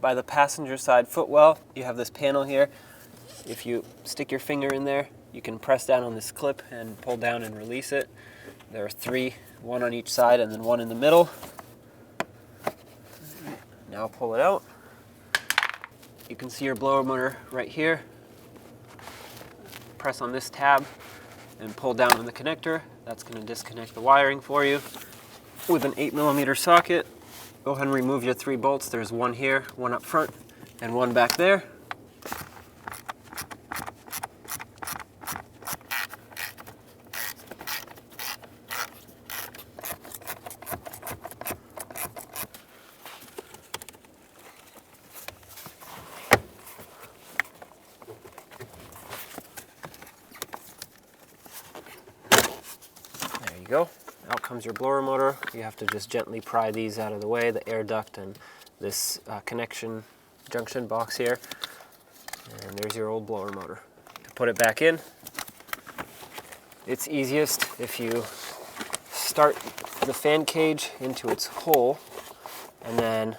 by the passenger side footwell, you have this panel here. If you stick your finger in there, you can press down on this clip and pull down and release it. There are three, one on each side and then one in the middle. Now pull it out. You can see your blower motor right here. Press on this tab and pull down on the connector. That's going to disconnect the wiring for you. With an 8mm socket, go ahead and remove your 3 bolts. There's one here, one up front, and one back there. There you go. Out comes your blower motor. You have to just gently pry these out of the way, the air duct and this connection junction box here. And there's your old blower motor. To put it back in, it's easiest if you start the fan cage into its hole and then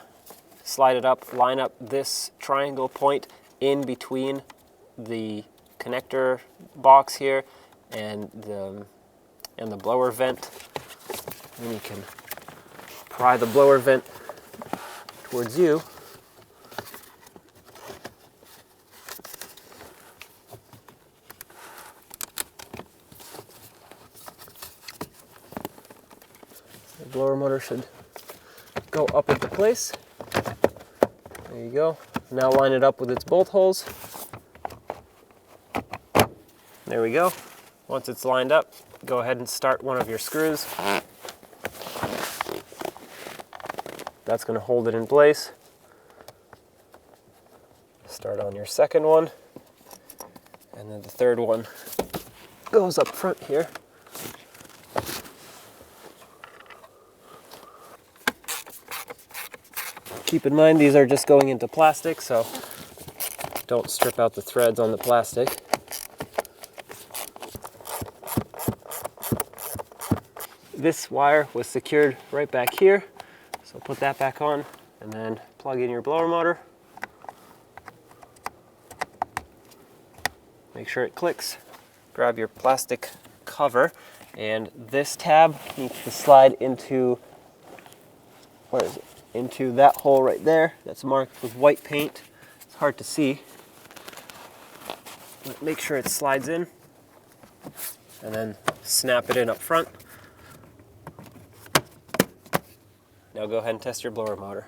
slide it up, line up this triangle point in between the connector box here and the blower vent. Then you can pry the blower vent towards you. The blower motor should go up into place. There you go. Now line it up with its bolt holes. There we go. Once it's lined up, go ahead and start one of your screws. That's going to hold it in place. Start on your second one, and then the third one goes up front here. Keep in mind these are just going into plastic, so don't strip out the threads on the plastic. This wire was secured right back here, so put that back on and then plug in your blower motor. Make sure it clicks. Grab your plastic cover, and this tab needs to slide into, where is it? Into that hole right there that's marked with white paint. It's hard to see. But make sure it slides in and then snap it in up front. Now go ahead and test your blower motor.